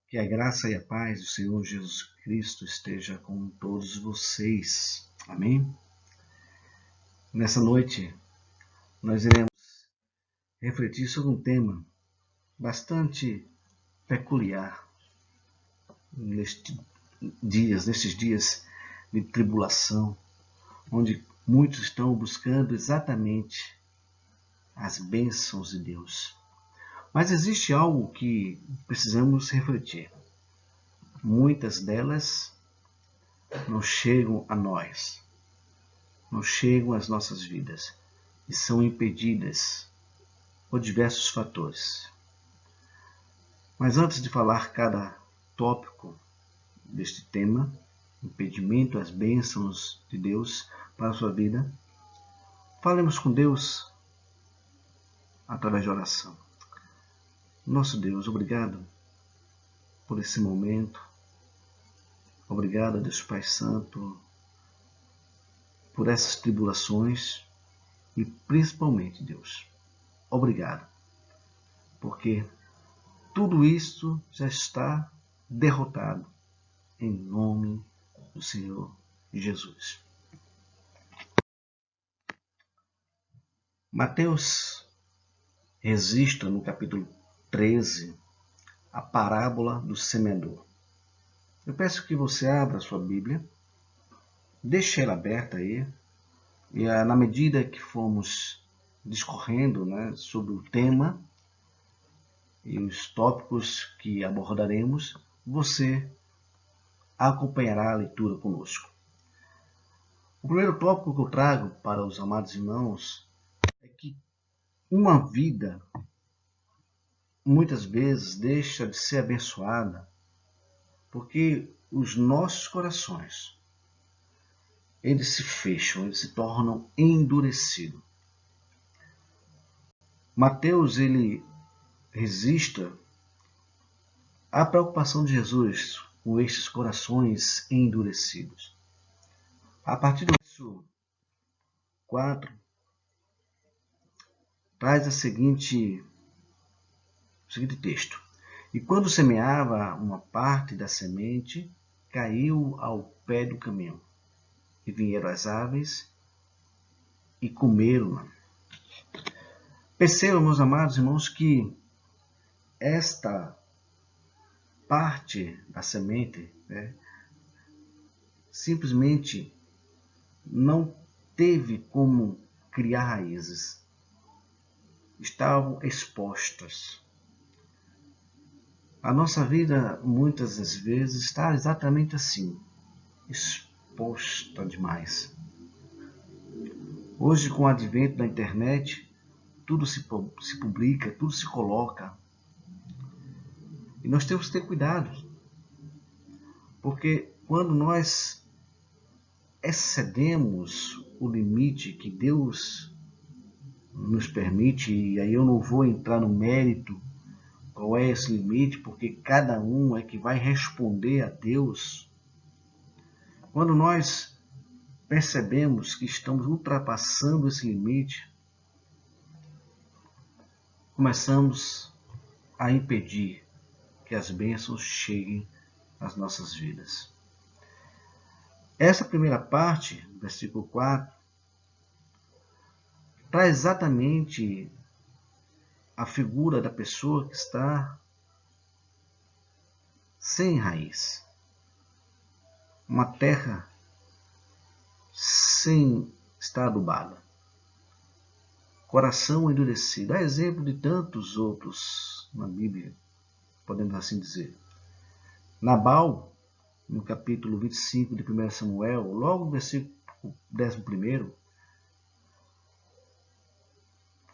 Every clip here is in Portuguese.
Que a graça e a paz do Senhor Jesus Cristo esteja com todos vocês. Amém? Nessa noite, nós iremos refletir sobre um tema bastante peculiar nestes dias de tribulação, onde muitos estão buscando exatamente as bênçãos de Deus. Mas existe algo que precisamos refletir. Muitas delas não chegam a nós, não chegam às nossas vidas e são impedidas por diversos fatores. Mas antes de falar cada tópico deste tema, impedimento às bênçãos de Deus para a sua vida, falemos com Deus através de oração. Nosso Deus, obrigado por esse momento. Obrigado, Deus Pai Santo, por essas tribulações e principalmente, Deus, obrigado, porque tudo isso já está derrotado em nome do Senhor Jesus. Mateus registra no capítulo 13 a parábola do semeador. Eu peço que você abra a sua Bíblia, deixe ela aberta aí, e na medida que formos discorrendo sobre o tema e os tópicos que abordaremos, você acompanhará a leitura conosco. O primeiro tópico que eu trago para os amados irmãos é que uma vida muitas vezes deixa de ser abençoada porque os nossos corações, eles se fecham, eles se tornam endurecidos. Mateus, ele registra a preocupação de Jesus com estes corações endurecidos. A partir do verso 4, traz o seguinte texto. E quando semeava, uma parte da semente caiu ao pé do caminho. E vieram as aves e comeram-na. Percebam, meus amados irmãos, que esta parte da semente simplesmente não teve como criar raízes. Estavam expostas. A nossa vida, muitas das vezes, está exatamente assim, exposta demais. Hoje, com o advento da internet, tudo se publica, tudo se coloca. E nós temos que ter cuidado, porque quando nós excedemos o limite que Deus nos permite, e aí eu não vou entrar no mérito qual é esse limite, porque cada um é que vai responder a Deus. Quando nós percebemos que estamos ultrapassando esse limite, começamos a impedir que as bênçãos cheguem às nossas vidas. Essa primeira parte, versículo 4, traz exatamente a figura da pessoa que está sem raiz. Uma terra sem estar adubada. Coração endurecido. Há exemplo de tantos outros na Bíblia, podemos assim dizer. Nabal, no capítulo 25 de 1 Samuel, logo no versículo 11,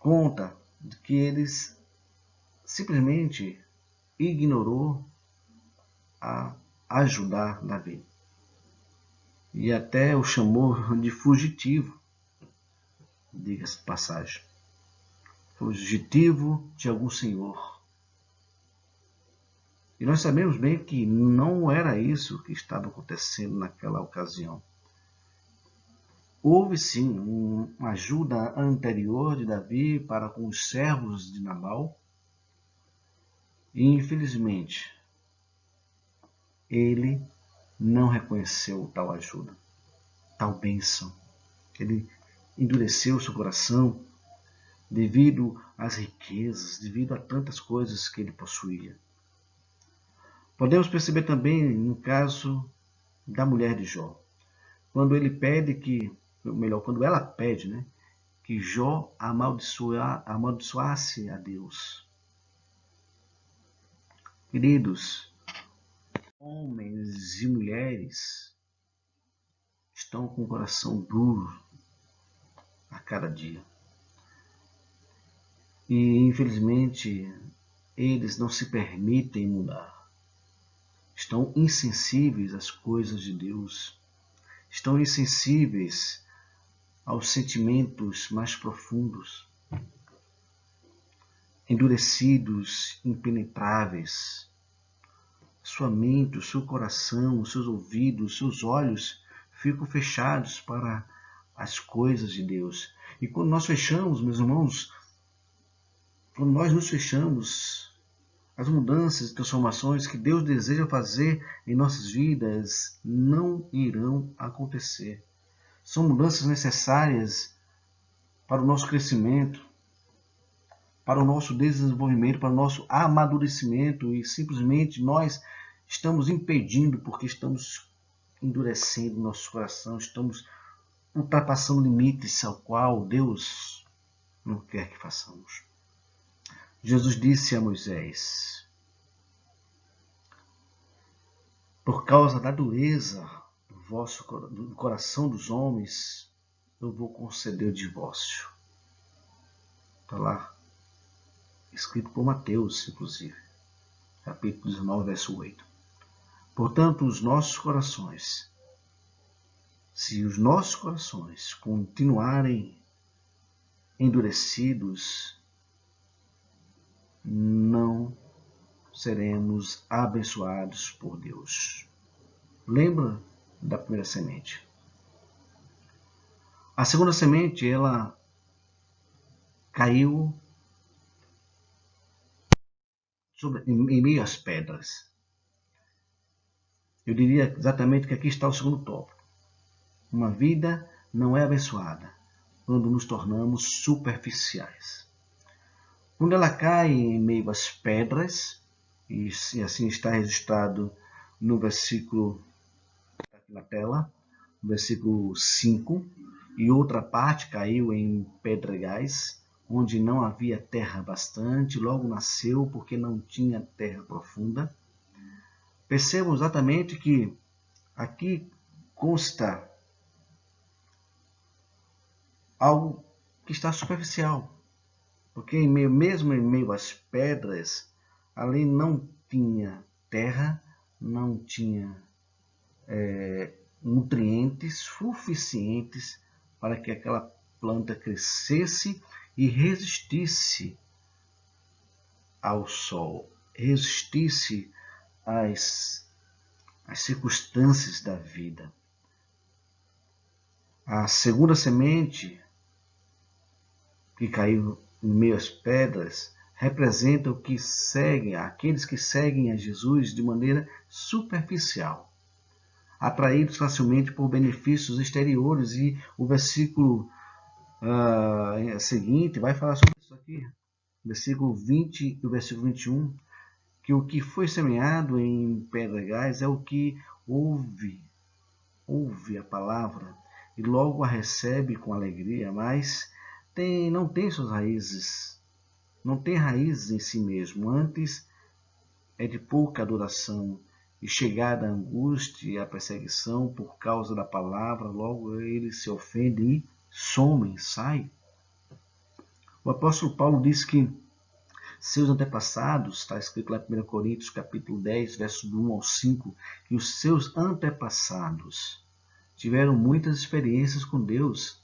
conta que eles simplesmente ignorou a ajudar Davi. E até o chamou de fugitivo, diga-se de passagem. Fugitivo de algum senhor. E nós sabemos bem que não era isso que estava acontecendo naquela ocasião. Houve sim uma ajuda anterior de Davi para com os servos de Nabal. E infelizmente, ele não reconheceu tal ajuda, tal bênção. Ele endureceu seu coração devido às riquezas, devido a tantas coisas que ele possuía. Podemos perceber também no caso da mulher de Jó, quando ele pede quando ela pede, que Jó amaldiçoasse a Deus. Queridos, homens e mulheres estão com o coração duro a cada dia. E, infelizmente, eles não se permitem mudar. Estão insensíveis às coisas de Deus. Estão insensíveis aos sentimentos mais profundos. Endurecidos, impenetráveis. Sua mente, o seu coração, os seus ouvidos, os seus olhos ficam fechados para as coisas de Deus. E quando nós fechamos, meus irmãos, quando nós nos fechamos, as mudanças e transformações que Deus deseja fazer em nossas vidas não irão acontecer. São mudanças necessárias para o nosso crescimento, para o nosso desenvolvimento, para o nosso amadurecimento, e simplesmente nós estamos impedindo porque estamos endurecendo nosso coração, estamos ultrapassando limites ao qual Deus não quer que façamos. Jesus disse a Moisés: por causa da dureza do coração dos homens, eu vou conceder o divórcio. Está lá, escrito por Mateus, inclusive, capítulo 19, verso 8. Portanto, se os nossos corações continuarem endurecidos, não seremos abençoados por Deus. Lembra da primeira semente? A segunda semente, ela caiu em meio às pedras. Eu diria exatamente que aqui está o segundo tópico. Uma vida não é abençoada quando nos tornamos superficiais. Quando ela cai em meio às pedras, e assim está registrado no versículo aqui na tela, versículo 5, e outra parte caiu em pedregais, onde não havia terra bastante, logo nasceu porque não tinha terra profunda. Percebam exatamente que aqui consta algo que está superficial, porque mesmo em meio às pedras, ali não tinha terra, não tinha nutrientes suficientes para que aquela planta crescesse e resistisse ao sol, resistisse às circunstâncias da vida. A segunda semente que caiu em meio às pedras representa o que seguem, aqueles que seguem a Jesus de maneira superficial, atraídos facilmente por benefícios exteriores. E o versículo seguinte vai falar sobre isso aqui, versículo 20 e o versículo 21, que o que foi semeado em pedregais é o que ouve a palavra e logo a recebe com alegria, mas não tem suas raízes, não tem raízes em si mesmo, antes é de pouca duração, e chegada a angústia e a perseguição por causa da palavra, logo eles se ofendem e somem, saem. O apóstolo Paulo diz que seus antepassados, está escrito lá em 1 Coríntios capítulo 10, verso 1 ao 5, que os seus antepassados tiveram muitas experiências com Deus,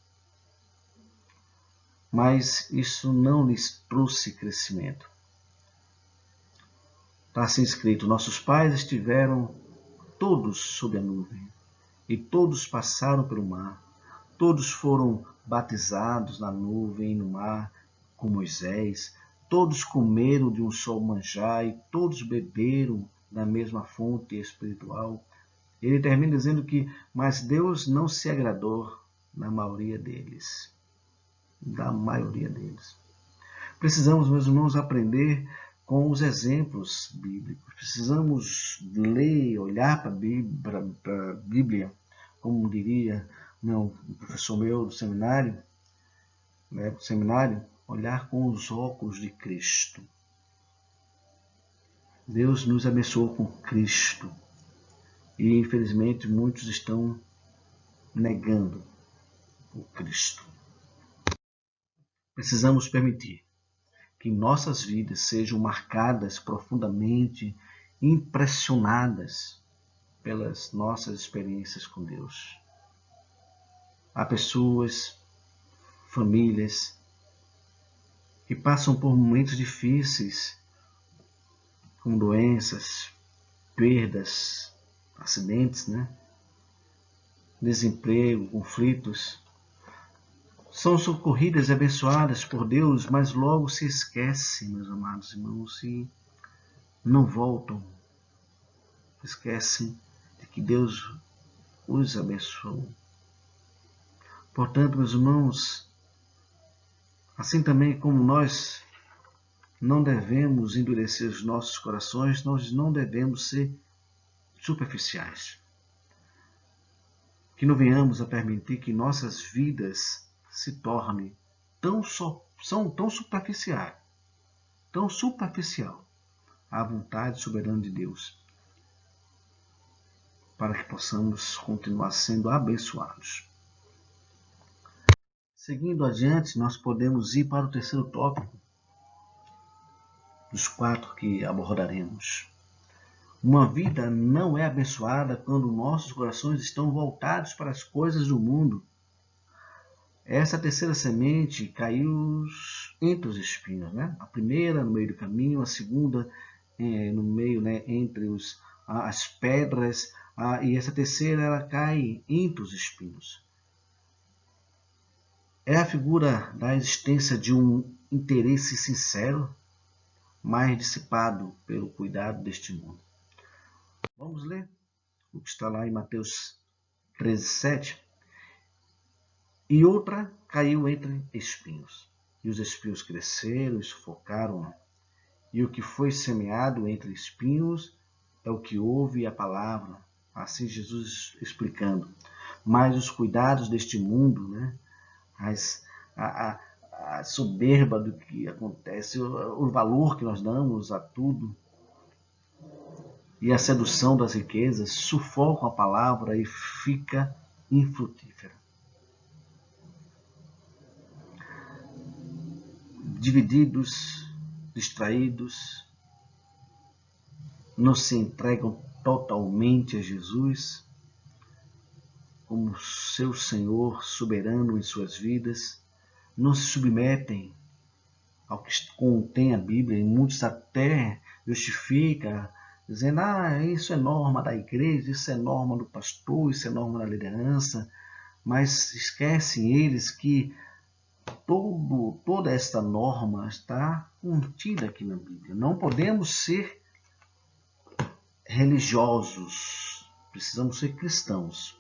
mas isso não lhes trouxe crescimento. Está assim escrito: nossos pais estiveram todos sob a nuvem, e todos passaram pelo mar, todos foram batizados na nuvem e no mar com Moisés, todos comeram de um só manjar e todos beberam da mesma fonte espiritual. Ele termina dizendo que, mas Deus não se agradou na maioria deles. Da maioria deles. Precisamos, meus irmãos, aprender com os exemplos bíblicos. Precisamos ler, olhar para a Bíblia, como diria um professor meu do seminário, olhar com os óculos de Cristo. Deus nos abençoou com Cristo e, infelizmente, muitos estão negando o Cristo. Precisamos permitir que nossas vidas sejam marcadas profundamente, impressionadas pelas nossas experiências com Deus. Há pessoas, famílias, que passam por momentos difíceis, com doenças, perdas, acidentes, desemprego, conflitos. São socorridas e abençoadas por Deus, mas logo se esquecem, meus amados irmãos, e não voltam. Esquecem de que Deus os abençoou. Portanto, meus irmãos, assim também como nós não devemos endurecer os nossos corações, nós não devemos ser superficiais. Que não venhamos a permitir que nossas vidas se tornem tão superficial à vontade soberana de Deus, para que possamos continuar sendo abençoados. Seguindo adiante, nós podemos ir para o terceiro tópico dos 4 que abordaremos. Uma vida não é abençoada quando nossos corações estão voltados para as coisas do mundo. Essa terceira semente caiu entre os espinhos, A primeira no meio do caminho, a segunda no meio, entre as pedras, e essa terceira ela cai entre os espinhos. É a figura da existência de um interesse sincero, mas dissipado pelo cuidado deste mundo. Vamos ler o que está lá em Mateus 13:7. E outra caiu entre espinhos, e os espinhos cresceram e sufocaram. E o que foi semeado entre espinhos é o que ouve a palavra. Assim Jesus explicando. Mas os cuidados deste mundo, a soberba do que acontece, o valor que nós damos a tudo, e a sedução das riquezas sufocam a palavra e fica infrutífera. Divididos, distraídos, não se entregam totalmente a Jesus como seu Senhor soberano em suas vidas, não se submetem ao que contém a Bíblia, e muitos até justificam, dizendo, isso é norma da igreja, isso é norma do pastor, isso é norma da liderança, mas esquecem eles que toda esta norma está contida aqui na Bíblia. Não podemos ser religiosos, precisamos ser cristãos.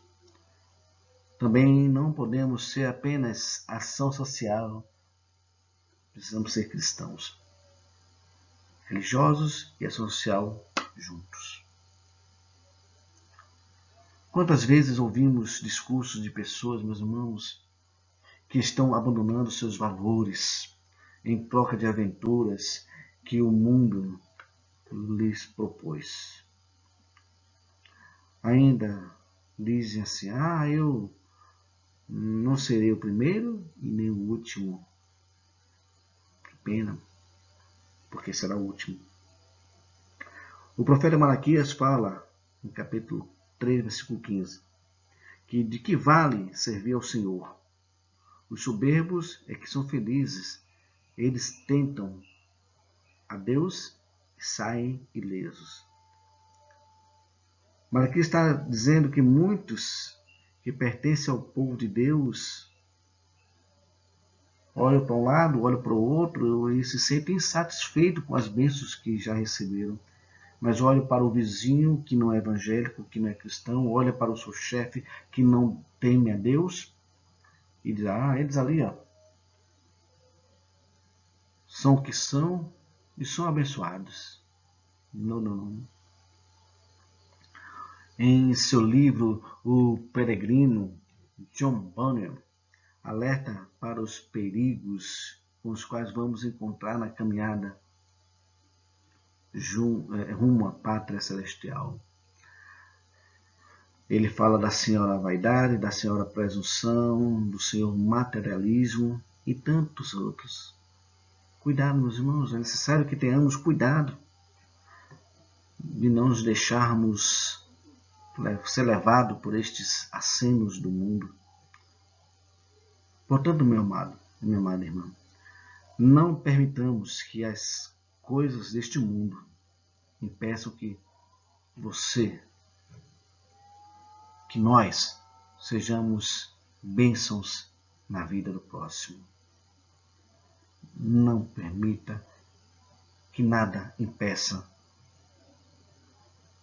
Também não podemos ser apenas ação social, precisamos ser cristãos. Religiosos e ação social juntos. Quantas vezes ouvimos discursos de pessoas, meus irmãos, que estão abandonando seus valores em troca de aventuras que o mundo lhes propôs. Ainda dizem assim, eu não serei o primeiro e nem o último. Que pena, porque será o último. O profeta Malaquias fala, no capítulo 3, versículo 15, que de que vale servir ao Senhor? Os soberbos é que são felizes. Eles tentam a Deus e saem ilesos. Malaquias está dizendo que muitos que pertencem ao povo de Deus olham para um lado, olham para o outro e se sentem insatisfeitos com as bênçãos que já receberam. mas olha para o vizinho que não é evangélico, que não é cristão, olha para o seu chefe que não teme a Deus e diz, eles ali são o que são e são abençoados. Não, não, não. Em seu livro, O Peregrino, John Bunyan alerta para os perigos com os quais vamos encontrar na caminhada rumo à pátria celestial. Ele fala da senhora vaidade, da senhora presunção, do senhor materialismo e tantos outros. Cuidado, meus irmãos, é necessário que tenhamos cuidado de não nos deixarmos ser levados por estes acenos do mundo. Portanto, meu amado e minha amada irmã, não permitamos que as coisas deste mundo impeçam que nós sejamos bênçãos na vida do próximo. Não permita que nada impeça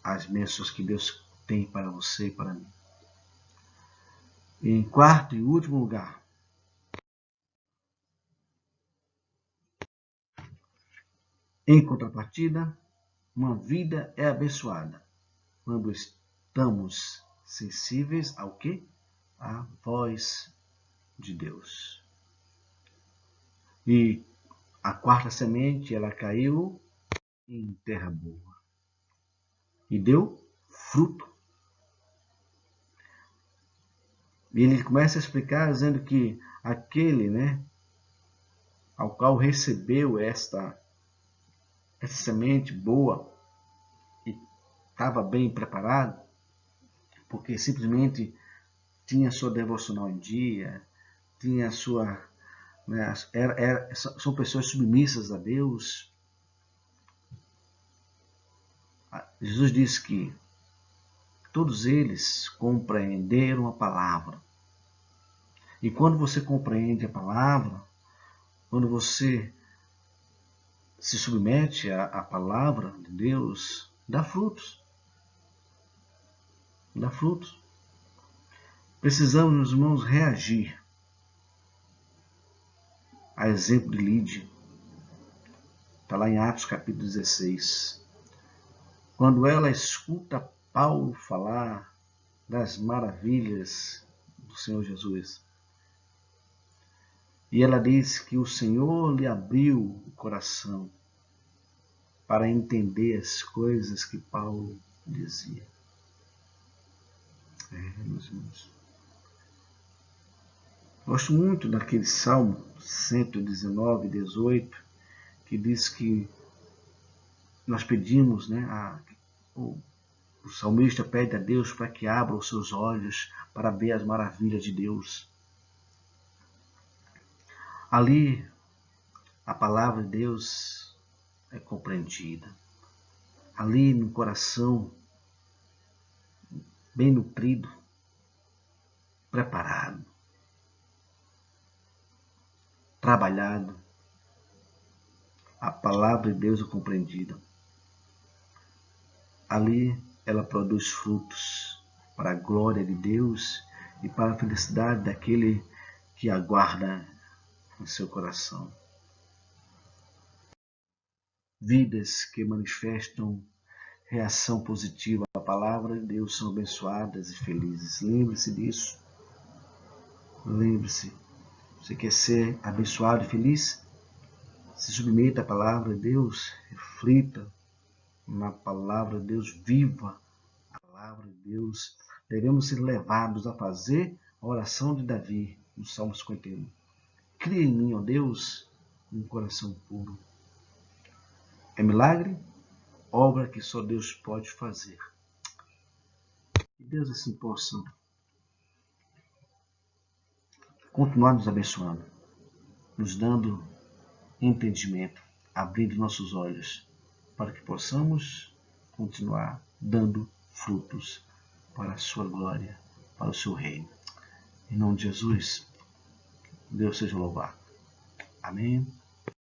as bênçãos que Deus tem para você e para mim. E em quarto e último lugar, em contrapartida, uma vida é abençoada quando estamos sensíveis ao quê? À voz de Deus. E a quarta semente, ela caiu em terra boa e deu fruto. E ele começa a explicar dizendo que aquele, ao qual recebeu essa semente boa e estava bem preparado, porque simplesmente tinha sua devocional em dia, tinha sua, são pessoas submissas a Deus. Jesus disse que todos eles compreenderam a palavra. E quando você compreende a palavra, quando você se submete à palavra de Deus, dá frutos. Dá frutos. Precisamos, meus irmãos, reagir. A exemplo de Lídia. Está lá em Atos capítulo 16. Quando ela escuta Paulo falar das maravilhas do Senhor Jesus. E ela diz que o Senhor lhe abriu o coração para entender as coisas que Paulo dizia. Meus irmãos. Gosto muito daquele Salmo 119, 18, que diz que nós pedimos, o salmista pede a Deus para que abra os seus olhos para ver as maravilhas de Deus. Ali, a palavra de Deus é compreendida. Ali, no coração, bem nutrido, preparado, trabalhado, a palavra de Deus é compreendida. Ali, ela produz frutos para a glória de Deus e para a felicidade daquele que aguarda em seu coração. Vidas que manifestam reação positiva à palavra de Deus são abençoadas e felizes. Lembre-se disso. Lembre-se. Você quer ser abençoado e feliz? Se submeta à palavra de Deus, reflita na palavra de Deus, viva a palavra de Deus. Devemos ser levados a fazer a oração de Davi, no Salmo 51. Cria em mim, ó Deus, um coração puro. É milagre? Obra que só Deus pode fazer. Que Deus assim possa continuar nos abençoando, nos dando entendimento, abrindo nossos olhos, para que possamos continuar dando frutos para a sua glória, para o seu reino. Em nome de Jesus, Deus seja louvado. Amém.